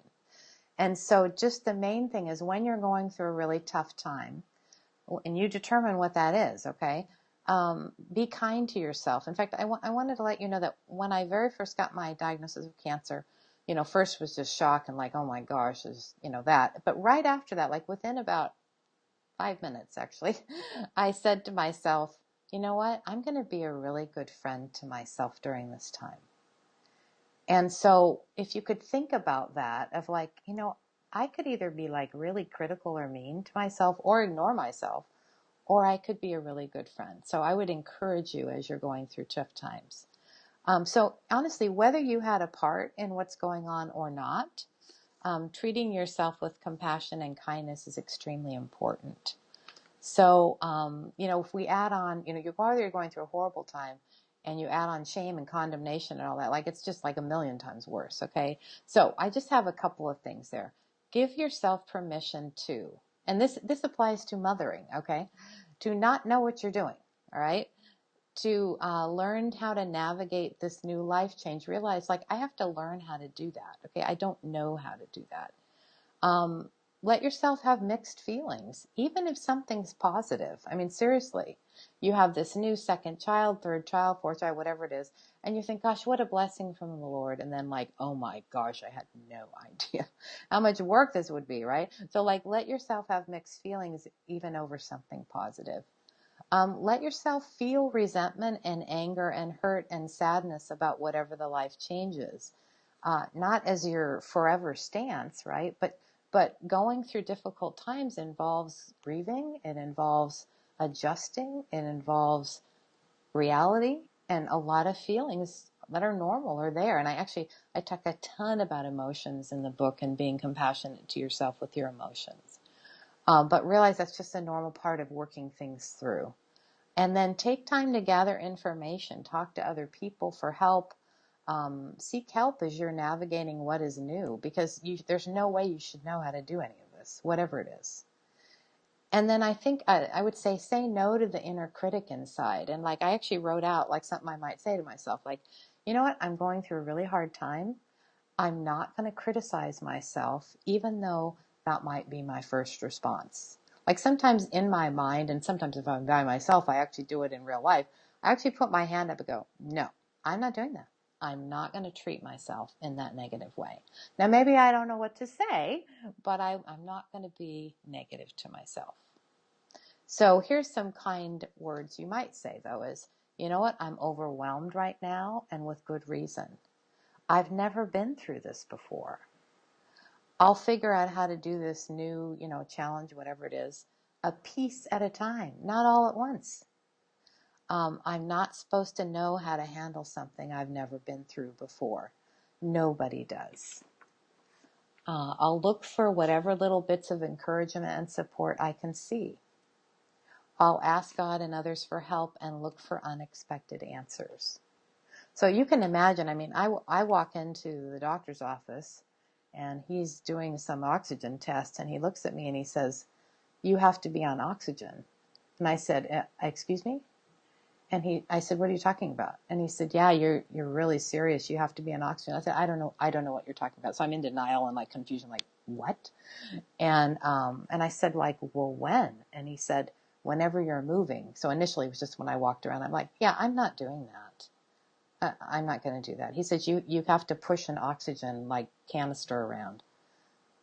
And so just the main thing is when you're going through a really tough time, and you determine what that is, okay? Be kind to yourself. In fact, I wanted to let you know that when I very first got my diagnosis of cancer, first was just shock and like, oh my gosh, is, that. But right after that, like within about 5 minutes, actually, I said to myself, you know what? I'm going to be a really good friend to myself during this time. And so if you could think about that of like, I could either be like really critical or mean to myself or ignore myself, or I could be a really good friend. So I would encourage you as you're going through tough times. So honestly, whether you had a part in what's going on or not, treating yourself with compassion and kindness is extremely important. So, if we add on, whether you're going through a horrible time and you add on shame and condemnation and all that, like it's just like a million times worse, okay? So I just have a couple of things there. Give yourself permission to, and this applies to mothering, okay? To not know what you're doing, all right? To learn how to navigate this new life change. Realize, like, I have to learn how to do that, okay? I don't know how to do that. Let yourself have mixed feelings, even if something's positive. I mean, seriously, you have this new second child, third child, fourth child, whatever it is, and you think, gosh, what a blessing from the Lord. And then like, oh my gosh, I had no idea how much work this would be, right? So like, let yourself have mixed feelings, even over something positive. Let yourself feel resentment and anger and hurt and sadness about whatever the life changes. Not as your forever stance, right? But going through difficult times involves grieving, it involves adjusting, it involves reality, and a lot of feelings that are normal are there. And I talk a ton about emotions in the book and being compassionate to yourself with your emotions. But realize that's just a normal part of working things through. And then take time to gather information, talk to other people for help. Seek help as you're navigating what is new, because there's no way you should know how to do any of this, whatever it is. And then I think I would say no to the inner critic inside. And like I actually wrote out like something I might say to myself, like, you know what, I'm going through a really hard time. I'm not going to criticize myself, even though that might be my first response. Like sometimes in my mind, and sometimes if I'm by myself, I actually do it in real life. I actually put my hand up and go, no, I'm not doing that. I'm not going to treat myself in that negative way. Now, maybe I don't know what to say, but I'm not going to be negative to myself. So here's some kind words you might say, though, is, you know what, I'm overwhelmed right now, and with good reason. I've never been through this before. I'll figure out how to do this new, challenge, whatever it is, a piece at a time, not all at once. I'm not supposed to know how to handle something I've never been through before. Nobody does. I'll look for whatever little bits of encouragement and support I can see. I'll ask God and others for help and look for unexpected answers. So you can imagine, I walk into the doctor's office and he's doing some oxygen tests and he looks at me and he says, you have to be on oxygen. And I said, excuse me? And I said, what are you talking about? And he said, yeah, you're really serious. You have to be on oxygen. I said, I don't know what you're talking about. So I'm in denial and like confusion, like, what? And I said, like, well, when? And he said, whenever you're moving. So initially it was just when I walked around. I'm like, yeah, I'm not doing that. I'm not going to do that. He said, you have to push an oxygen like canister around.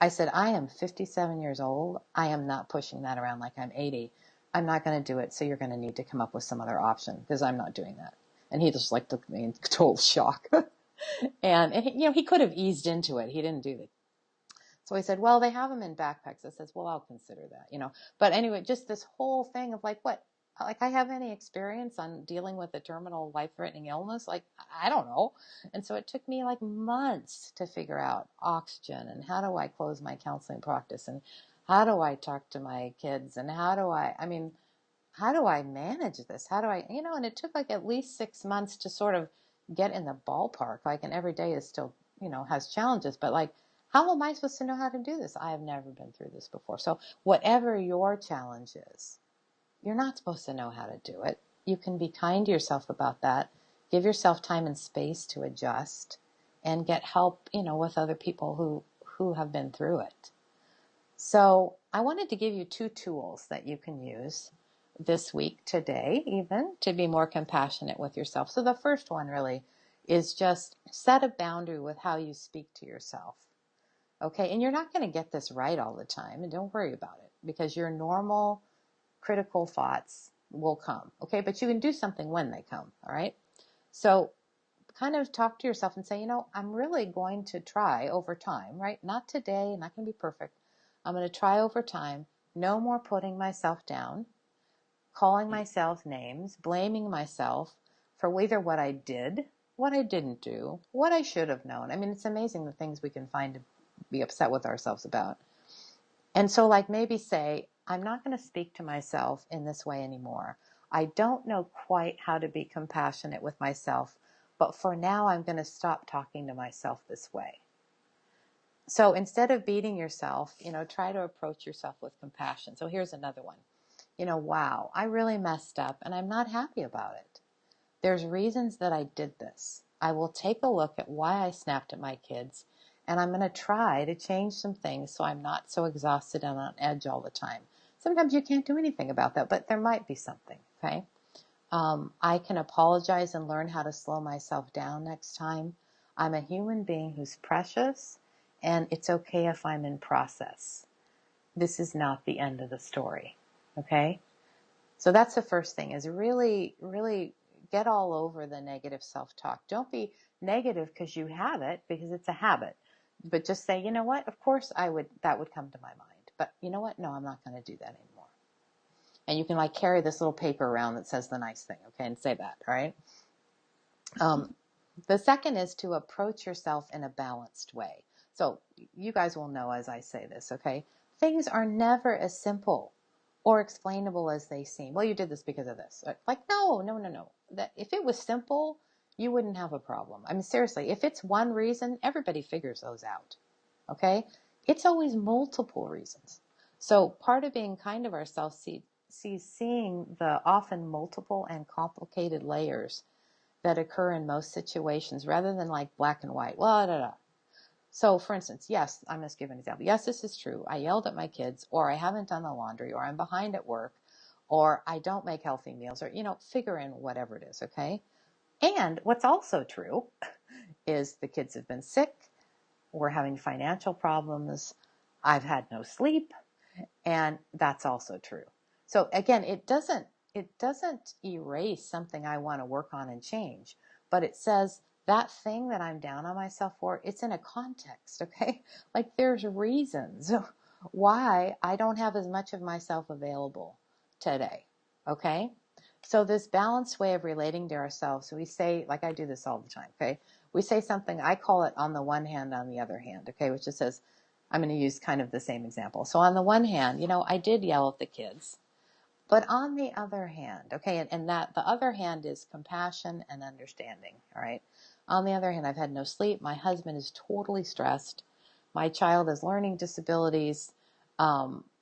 I said, I am 57 years old. I am not pushing that around like I'm 80. I'm not going to do it, so you're going to need to come up with some other option because I'm not doing that. And he just like looked at me in total shock. and he could have eased into it. He didn't do it. So he said, well, they have them in backpacks. I says, well, I'll consider that, But anyway, just this whole thing of like, what? Like, I have any experience on dealing with a terminal life-threatening illness? Like, I don't know. And so it took me like months to figure out oxygen and how do I close my counseling practice and how do I talk to my kids and how do I manage this? How do I, and it took like at least 6 months to sort of get in the ballpark. Like, and every day is still, has challenges, but like, how am I supposed to know how to do this? I have never been through this before. So whatever your challenge is, you're not supposed to know how to do it. You can be kind to yourself about that. Give yourself time and space to adjust and get help, with other people who have been through it. So I wanted to give you 2 tools that you can use this week, today even, to be more compassionate with yourself. So the first one really is just set a boundary with how you speak to yourself. Okay, and you're not going to get this right all the time, and don't worry about it, because your normal critical thoughts will come. Okay, but you can do something when they come. All right, so kind of talk to yourself and say, I'm really going to try over time, right? Not today, not going to be perfect. I'm going to try over time. No more putting myself down, calling myself names, blaming myself for either what I did, what I didn't do, what I should have known. I mean, it's amazing the things we can find to be upset with ourselves about. And so maybe say, I'm not going to speak to myself in this way anymore. I don't know quite how to be compassionate with myself, but for now I'm going to stop talking to myself this way. So instead of beating yourself, try to approach yourself with compassion. So here's another one. Wow, I really messed up and I'm not happy about it. There's reasons that I did this. I will take a look at why I snapped at my kids, and I'm going to try to change some things so I'm not so exhausted and on edge all the time. Sometimes you can't do anything about that, but there might be something, okay? I can apologize and learn how to slow myself down next time. I'm a human being who's precious, and it's okay if I'm in process. This is not the end of the story, okay? So that's the first thing, is really, really get all over the negative self-talk. Don't be negative because you have it, because it's a habit. But just say, what? Of course that would come to my mind. But you know what? No, I'm not going to do that anymore. And you can carry this little paper around that says the nice thing, okay, and say that, all right? The second is to approach yourself in a balanced way. So you guys will know as I say this, okay? Things are never as simple or explainable as they seem. Well, you did this because of this. No. That if it was simple, you wouldn't have a problem. I mean, seriously, if it's one reason, everybody figures those out, okay? It's always multiple reasons. So part of being kind of ourselves seeing the often multiple and complicated layers that occur in most situations rather than black and white. So for instance, yes, I'm going to give an example. Yes, this is true. I yelled at my kids, or I haven't done the laundry, or I'm behind at work, or I don't make healthy meals, or, figure in whatever it is, okay? And what's also true is the kids have been sick, we're having financial problems, I've had no sleep, and that's also true. So again, it doesn't erase something I want to work on and change, but it says that thing that I'm down on myself for, it's in a context, okay? There's reasons why I don't have as much of myself available today, okay? So this balanced way of relating to ourselves, we say, I do this all the time, okay? We say something, I call it on the one hand, on the other hand, okay? Which just says, I'm going to use kind of the same example. So on the one hand, I did yell at the kids. But on the other hand, okay, and that the other hand is compassion and understanding, all right? On the other hand, I've had no sleep. My husband is totally stressed. My child has learning disabilities.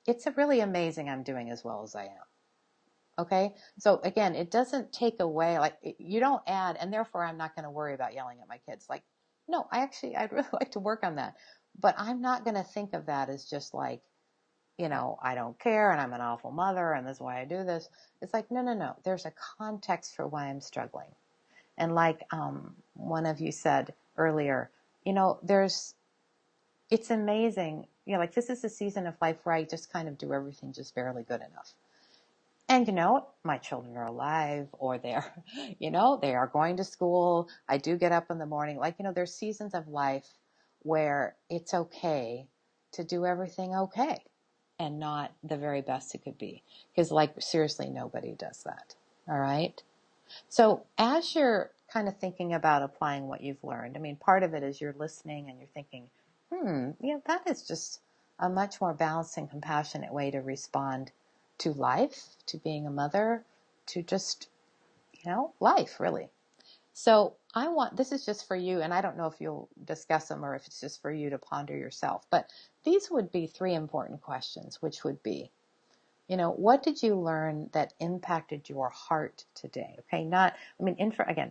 It's really amazing I'm doing as well as I am, okay? So again, it doesn't take away, you don't add, and therefore I'm not going to worry about yelling at my kids. No, I'd really like to work on that. But I'm not going to think of that as just I don't care and I'm an awful mother and this is why I do this. It's no. There's a context for why I'm struggling. And one of you said earlier, it's amazing. This is a season of life where I just kind of do everything just barely good enough. And my children are alive, or they're, they are going to school. I do get up in the morning. There's seasons of life where it's okay to do everything okay and not the very best it could be. Because seriously, nobody does that. All right. So as you're kind of thinking about applying what you've learned, part of it is you're listening and you're thinking, that is just a much more balanced and compassionate way to respond to life, to being a mother, to just, life, really. So this is just for you, and I don't know if you'll discuss them or if it's just for you to ponder yourself, but these would be 3 important questions, which would be, what did you learn that impacted your heart today? Okay,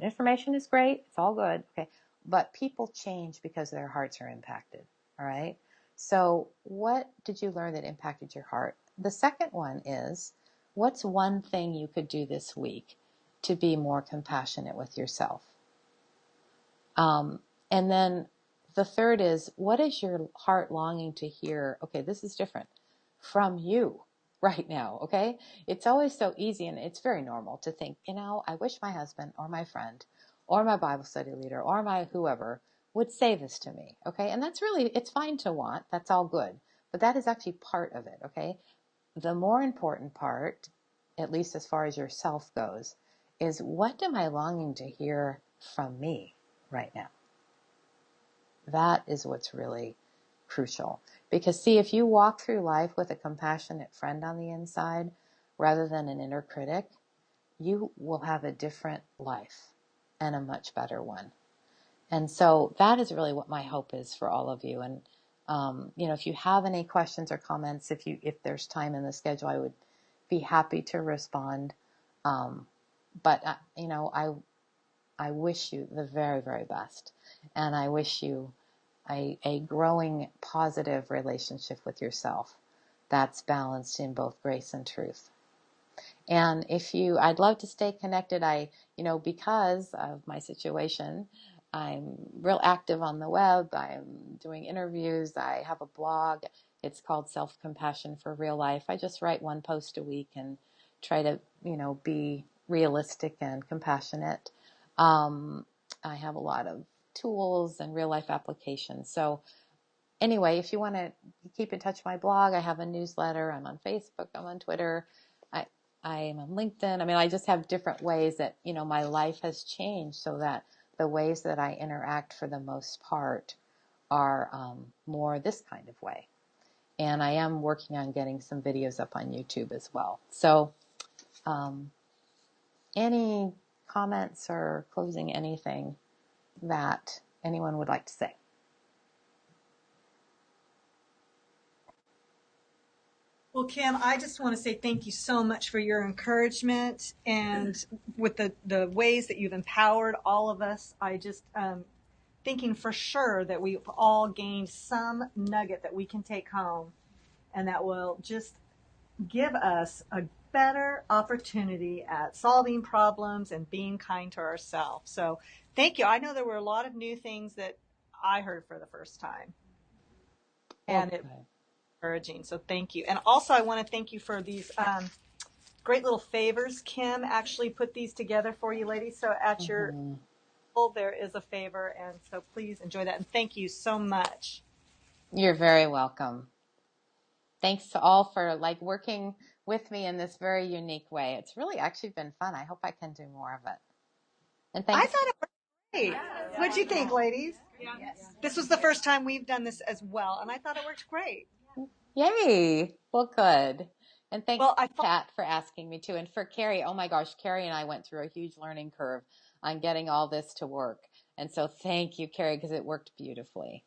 information is great. It's all good. Okay, but people change because their hearts are impacted. All right. So what did you learn that impacted your heart? The second one is, what's one thing you could do this week to be more compassionate with yourself? And then the third is, what is your heart longing to hear? Okay, this is different from you right now. Okay. It's always so easy, and it's very normal to think, I wish my husband or my friend or my Bible study leader or my whoever would say this to me. Okay. And it's fine to want. That's all good. But that is actually part of it. Okay. The more important part, at least as far as yourself goes, is, what am I longing to hear from me right now? That is what's really crucial. Because see, if you walk through life with a compassionate friend on the inside rather than an inner critic, you will have a different life and a much better one. And so that is really what my hope is for all of you. And if you have any questions or comments, if there's time in the schedule, I would be happy to respond. But I wish you the very, very best. And I wish you a growing positive relationship with yourself that's balanced in both grace and truth. And I'd love to stay connected. Because of my situation, I'm real active on the web. I'm doing interviews. I have a blog. It's called Self-Compassion for Real Life. I just write one post a week and try to, be realistic and compassionate. I have a lot of tools and real life applications. So anyway, if you want to keep in touch with my blog, I have a newsletter. I'm on Facebook. I'm on Twitter. I am on LinkedIn. I just have different ways that, my life has changed, so that the ways that I interact for the most part are more this kind of way. And I am working on getting some videos up on YouTube as well. So any comments or closing anything that anyone would like to say? Well, Kim, I just want to say thank you so much for your encouragement, and with the ways that you've empowered all of us. I just thinking for sure that we've all gained some nugget that we can take home, and that will just give us a better opportunity at solving problems and being kind to ourselves. So thank you. I know there were a lot of new things that I heard for the first time. And it encouraging. So thank you. And also I want to thank you for these great little favors. Kim actually put these together for you, ladies. So at your there is a favor, and so please enjoy that. And thank you so much. You're very welcome. Thanks to all for working with me in this very unique way. It's really actually been fun. I hope I can do more of it. And thanks. I thought it was great. What'd you think, ladies? Yes. This was the first time we've done this as well, and I thought it worked great. Yay. Well, good. And thanks, Kat, for asking me too. And for Carrie, oh my gosh, Carrie and I went through a huge learning curve on getting all this to work. And so thank you, Carrie, because it worked beautifully.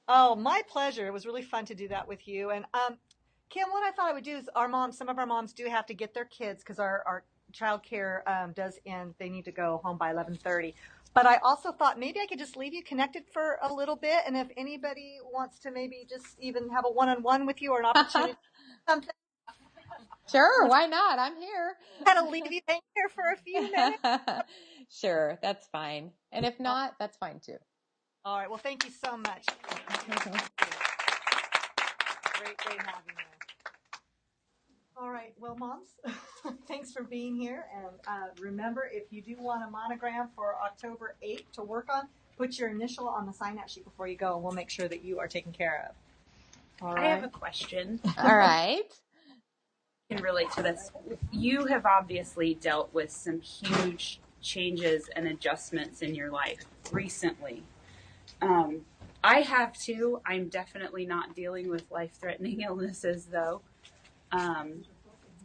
Oh, my pleasure. It was really fun to do that with you. And Kim, what I thought I would do is some of our moms do have to get their kids, because our child care does end. They need to go home by 11:30. But I also thought maybe I could just leave you connected for a little bit. And if anybody wants to maybe just even have a one-on-one with you, or an opportunity something. Sure, why not? I'm here. Kind of leave you hanging here for a few minutes. Sure, that's fine. And if not, that's fine too. All right. Well, thank you so much. Great having you. All right. Well, moms, thanks for being here. And remember, if you do want a monogram for October 8th to work on, put your initial on the sign-out sheet before you go, and we'll make sure that you are taken care of. All right. I have a question. All right. I can relate to this. You have obviously dealt with some huge changes and adjustments in your life recently. I have too. I'm definitely not dealing with life-threatening illnesses, though.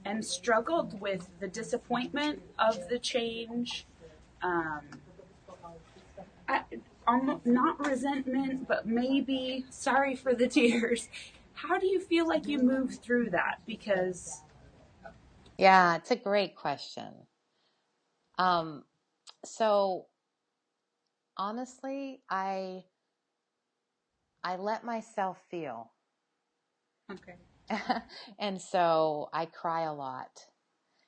And struggled with the disappointment of the change. Not resentment, but maybe, sorry for the tears. How do you feel like you moved through that? Because Yeah, it's a great question. So honestly, I let myself feel. Okay. And so I cry a lot.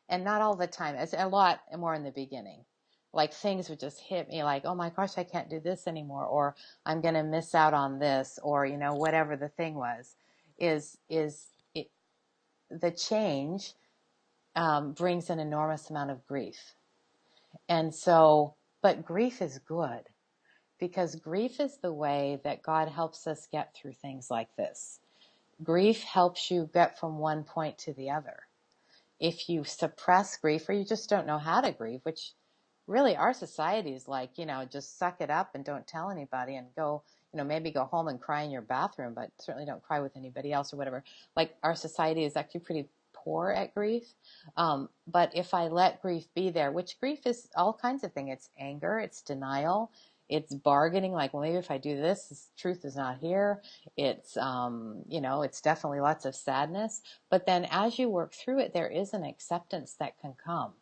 And not all the time. It's a lot more in the beginning. Like things would just hit me like, oh my gosh, I can't do this anymore, or I'm going to miss out on this, or whatever the thing was, is it, the change brings an enormous amount of grief. And so, but grief is good, because grief is the way that God helps us get through things like this. Grief helps you get from one point to the other. If you suppress grief, or you just don't know how to grieve, which really our society is like, just suck it up and don't tell anybody and go, maybe go home and cry in your bathroom, but certainly don't cry with anybody else or whatever. Like our society is actually pretty poor at grief. But if I let grief be there, which grief is all kinds of things. It's anger, it's denial, it's bargaining, like, well, maybe if I do this truth is not here. It's, it's definitely lots of sadness. But then as you work through it, there is an acceptance that can come.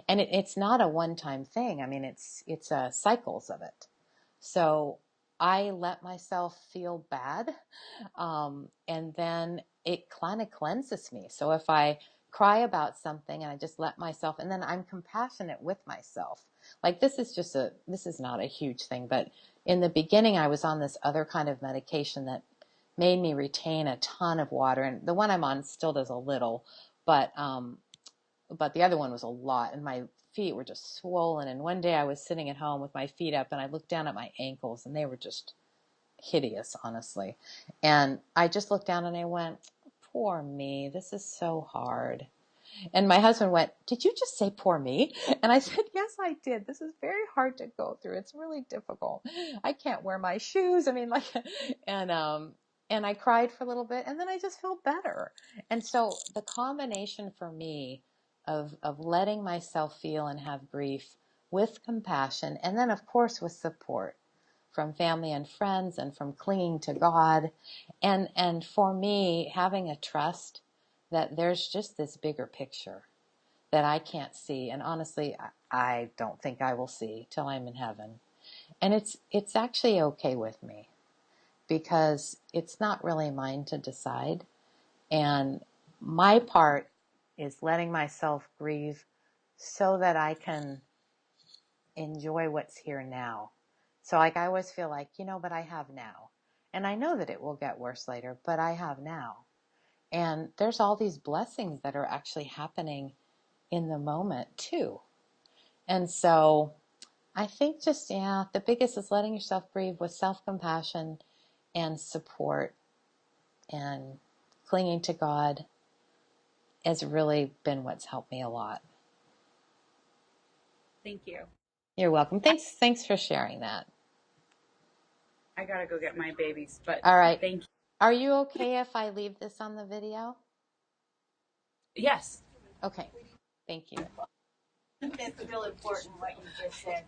And it's not a one-time thing. I mean, it's cycles of it. So I let myself feel bad, and then it kind of cleanses me. So if I cry about something and I just let myself, and then I'm compassionate with myself. Like this is not a huge thing, but in the beginning I was on this other kind of medication that made me retain a ton of water, and the one I'm on still does a little, but the other one was a lot, and my feet were just swollen. And one day I was sitting at home with my feet up, and I looked down at my ankles, and they were just hideous, honestly. And I just looked down and I went, poor me, this is so hard. And my husband went, did you just say poor me? And I said, yes, I did. This is very hard to go through. It's really difficult. I can't wear my shoes. I mean, like, and I cried for a little bit, and then I just felt better. And so the combination for me of letting myself feel and have grief with compassion, and then of course with support from family and friends, and from clinging to God, and for me having a trust that there's just this bigger picture that I can't see, and honestly I don't think I will see till I'm in heaven. And it's actually okay with me, because it's not really mine to decide. And my part is letting myself grieve so that I can enjoy what's here now. So like I always feel like, but I have now. And I know that it will get worse later, but I have now. And there's all these blessings that are actually happening in the moment too. And so I think just, the biggest is letting yourself grieve with self-compassion and support, and clinging to God has really been what's helped me a lot. Thank you. You're welcome. Thanks for sharing that. I gotta go get my babies, but All right. thank you. Are you okay if I leave this on the video? Yes. Okay. Thank you. It's real important what you just said.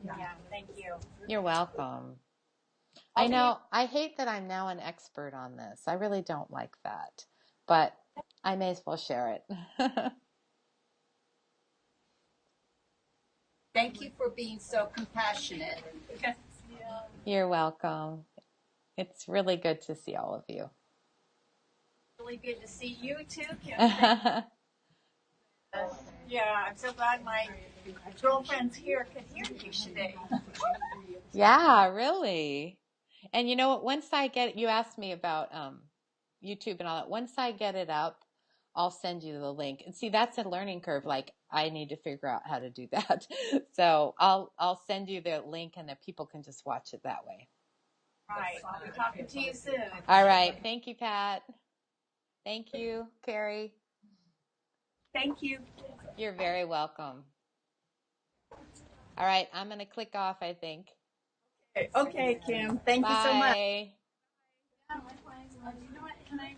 Yeah, thank you. You're welcome. I know, I hate that I'm now an expert on this. I really don't like that, but I may as well share it. Thank you for being so compassionate. You're welcome. It's really good to see all of you. Really good to see you too, Kim. Yeah, I'm so glad my girlfriends here could hear you today. Yeah, really. And you know what? Once I get, you asked me about YouTube and all that. Once I get it up, I'll send you the link. And see, that's a learning curve. Like I need to figure out how to do that. So I'll send you the link, and then people can just watch it that way. Right. I'll be talking to you soon. All right. Thank you, Pat. Thank you, Carrie. Thank you. You're very welcome. All right. I'm going to click off, I think. Okay, Kim. Thank you so much. Bye. You know what? Can I?